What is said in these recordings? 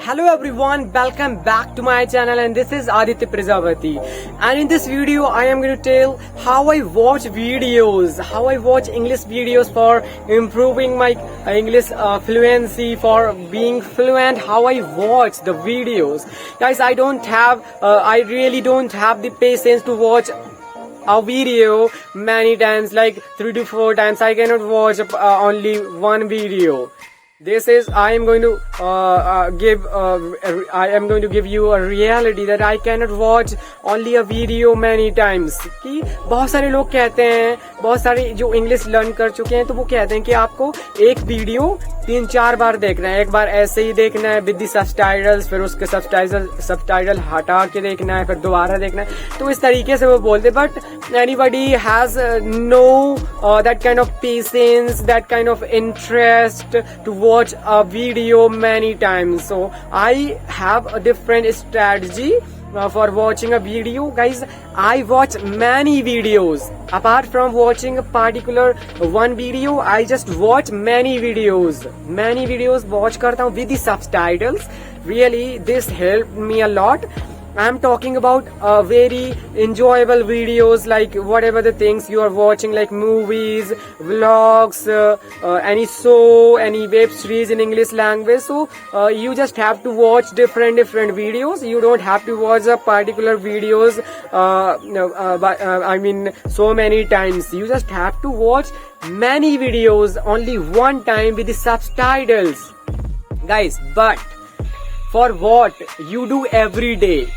Hello everyone, welcome back to my channel, and this is Aditya Prajapati. And in this video I am going to tell how I watch videos, how I watch English videos for improving my English fluency, for being fluent, how I watch the videos. Guys, I really don't have the patience to watch a video many times, like 3 to 4 times. I cannot watch only one video. This is I am going to give you a reality that I cannot watch only a video many times. कि बहुत सारे लोग कहते हैं, बहुत सारे जो English learn कर चुके हैं, तो वो कहते हैं कि आपको एक वीडियो 3-4 बार देखना है. एक बार ऐसे ही देखना है विद द सबटाइटल्स, फिर उसके सबटाइटल हटा के देखना है, फिर दोबारा देखना है. तो इस तरीके से वो बोलते. But anybody has no that kind of patience, that kind of interest to watch a video many times. So I have a different strategy for watching a video. Guys, I watch many videos. Apart from watching a particular one video, I just watch many videos watch करता हूँ with the subtitles. Really, this helped me a lot. I'm talking about very enjoyable videos, like whatever the things you are watching, like movies, vlogs, any show, any web series in English language. So you just have to watch different videos. You don't have to watch a particular videos so many times. You just have to watch many videos only one time with the subtitles, guys. But for what you do every day,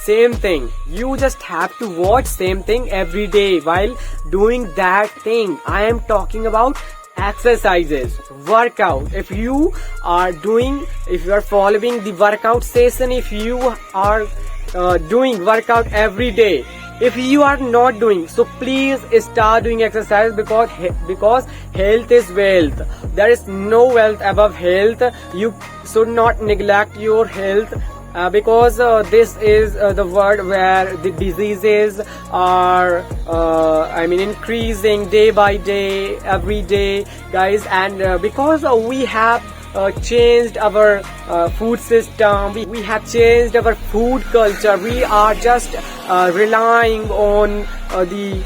same thing, you just have to watch same thing every day while doing that thing. I am talking about exercises, workout. If you are following the workout session, if you are doing workout every day, if you are not doing, so please start doing exercise, because health is wealth. There is no wealth above health. You should not neglect your health, because this is the world where the diseases are increasing day by day, every day, guys. And because we have changed our food system, we have changed our food culture. We are just relying on the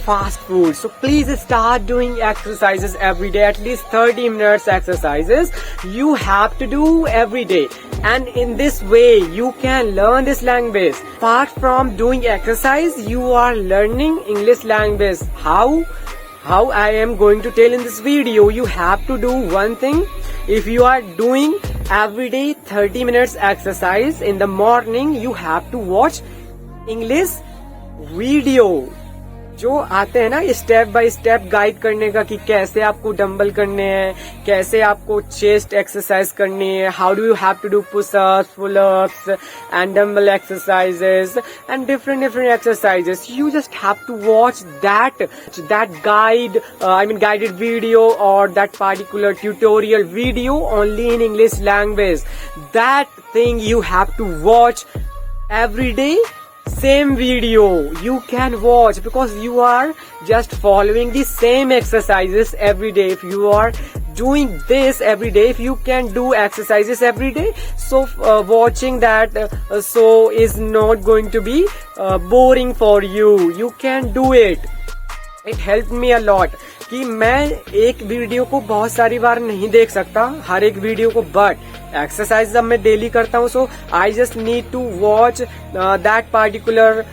fast food. So please start doing exercises every day, at least 30 minutes exercises you have to do every day. And in this way you can learn this language. Apart from doing exercise, you are learning English language. How I am going to tell in this video. You have to do one thing. If you are doing every day 30 minutes exercise in the morning, you have to watch English video. जो आते हैं ना step by step guide करने का, कि कैसे आपको dumbbell करने हैं, कैसे आपको चेस्ट एक्सरसाइज करनी है, how do you have to do pushups, pullups and dumbbell exercises and different exercises. You just have to watch that guided video or that particular tutorial video only in English language. That thing you have to watch every day. Same video you can watch, because you are just following the same exercises every day. If you are doing this every day, if you can do exercises every day, so watching that so is not going to be boring for you. You can do it. It helped me a lot कि मैं एक video को बहुत सारी बार नहीं देख सकता, हर एक वीडियो को, बट एक्सरसाइज जब मैं डेली करता हूँ, so I just need to watch that particular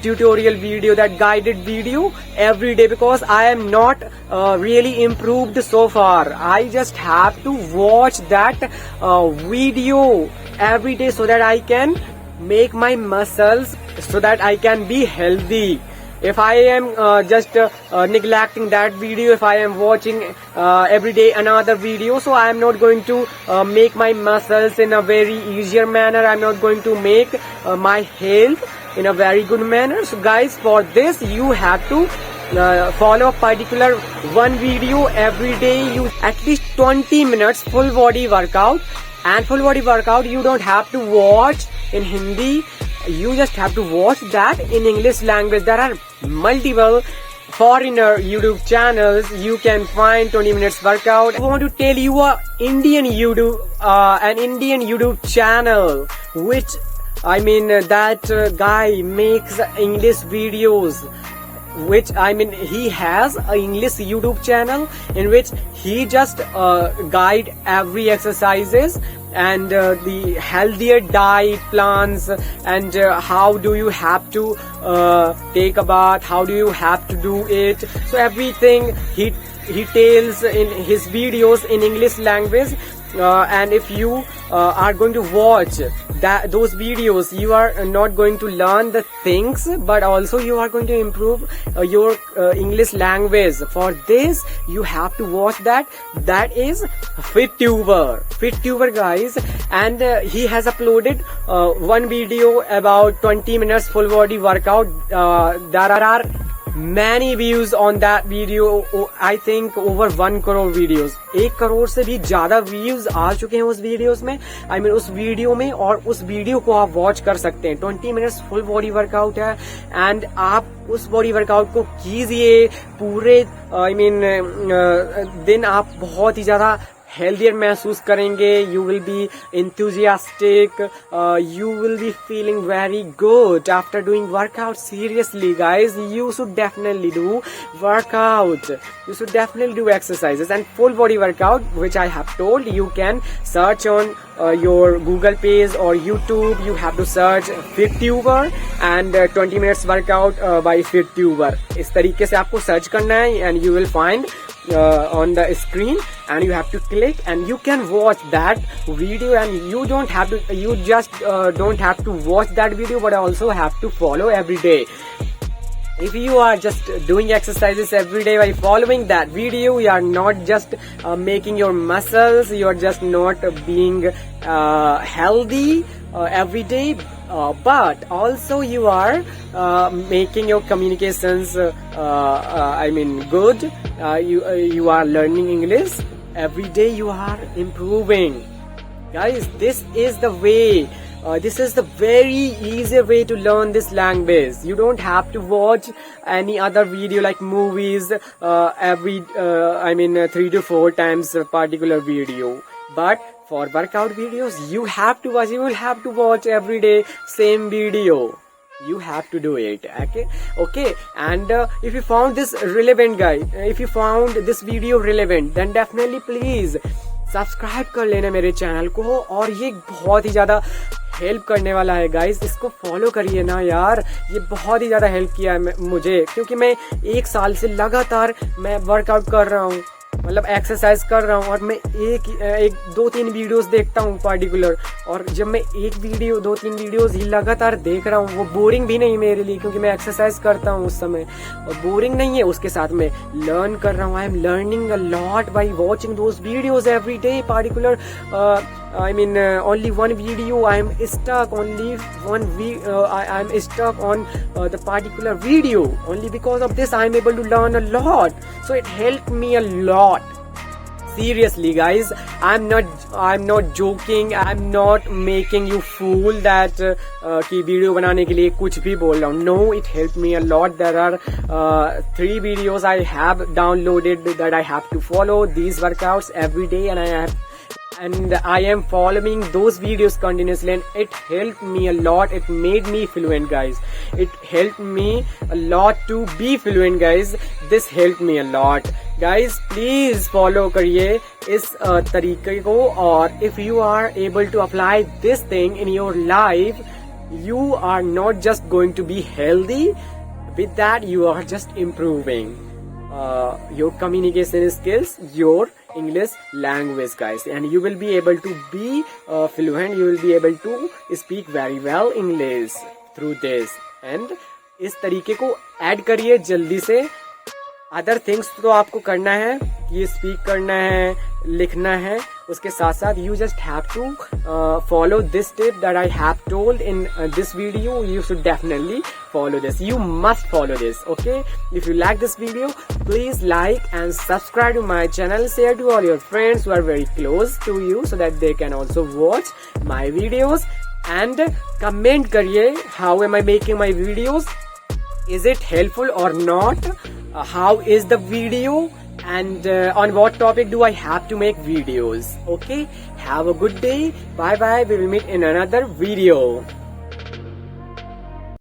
tutorial video, that guided video every day, because I am not really improved so far. I just have to watch that video every day so that I can make my muscles, so that I can be healthy. If I am just neglecting that video, if I am watching every day another video, so I am not going to make my muscles in a very easier manner. I am not going to make my health in a very good manner. So guys, for this you have to follow a particular one video every day. You at least 20 minutes full body workout. And full body workout you don't have to watch in Hindi. You just have to watch that in English language. There are multiple foreigner YouTube channels, you can find 20 minutes workout. I want to tell you an Indian YouTube channel, which that guy makes English videos. He has an English YouTube channel in which he just guide every exercises and the healthier diet plans, and how do you have to take a bath, how do you have to do it. So everything he tells in his videos in English language. And if you are going to watch those videos, you are not going to learn the things, but also you are going to improve your English language. For this, you have to watch that. That is FitTuber guys, and he has uploaded one video about 20 minutes full body workout. There are many views on that video. I think over 1 crore videos, 1 crore से भी ज्यादा views आ चुके हैं उस videos में, उस video में, और उस वीडियो को आप वॉच कर सकते हैं. 20 मिनट्स फुल बॉडी वर्कआउट है, एंड आप उस बॉडी वर्कआउट को कीजिए पूरे दिन. आप बहुत ही ज्यादा हेल्थियर महसूस करेंगे. You will be enthusiastic, you will be feeling very good after doing workout. Seriously guys, you should definitely do workout, you should definitely do exercises. And full body workout, which I have told, you can search on your Google page or YouTube. You have to search FitTuber and 20 minutes workout by FitTuber. इस तरीके से आपको search करना है, and you will find on the screen, and you have to click and you can watch that video. And you just don't have to watch that video, but also have to follow every day. If you are just doing exercises every day by following that video, you are not just making your muscles, you are just not being healthy every day, but also you are making your communications good. You are learning English every day, you are improving. Guys, this is the way. This is the very easy way to learn this language. You don't have to watch any other video like movies every 3 to 4 times a particular video. But for workout videos, you will have to watch every day same video. You have to do it. Okay. And if you found this relevant, guys, if you found this video relevant, then definitely please subscribe कर लेना मेरे channel को. और ये बहुत ही ज्यादा help करने वाला है गाइस, इसको फॉलो करिए ना यार. ये बहुत ही ज्यादा हेल्प किया है मुझे, क्योंकि मैं 1 साल से लगातार मैं वर्कआउट कर रहा हूँ, मतलब एक्सरसाइज कर रहा हूँ, और मैं एक 2-3 वीडियोस देखता हूँ पर्टिकुलर. और जब मैं 2-3 वीडियोस ही लगातार देख रहा हूँ, वो बोरिंग भी नहीं मेरे लिए, क्योंकि मैं एक्सरसाइज करता हूँ उस समय, और बोरिंग नहीं है. उसके साथ में लर्न कर रहा हूँ. I am learning a lot by watching those videos every day. Particular only one video I am stuck, I am stuck on the particular video. Only because of this I am able to learn a lot, so it helped me a lot. Seriously guys, I'm not joking, I'm not making you fool that कि video बनाने के लिए कुछ भी बोल रहा हूँ. No, it helped me a lot. There are 3 videos I have downloaded that I have to follow these workouts every day, and I am following those videos continuously, and it helped me a lot. It made me fluent guys. It helped me a lot to be fluent guys. This helped me a lot guys. Please follow करिए इस तरीके को, और if you are able to apply this thing in your life, you are not just going to be healthy. With that, you are just improving your communication skills, your English language guys, and you will be able to be fluent. You will be able to speak very well English through this. And इस तरीके को add करिए जल्दी से. Other things तो आपको करना है, ये स्पीक करना है, लिखना है. उसके साथ साथ you just have to follow this tip that I have told in this video. You should definitely follow this. You must follow this. Okay, if you like this video, please like and subscribe to my channel. Share to all your friends who are very close to you, so that they can also watch my videos. And comment करिए, how am I making my videos? Is it helpful or not? how is the video, and on what topic do I have to make videos. Okay, have a good day. Bye bye. We will meet in another video.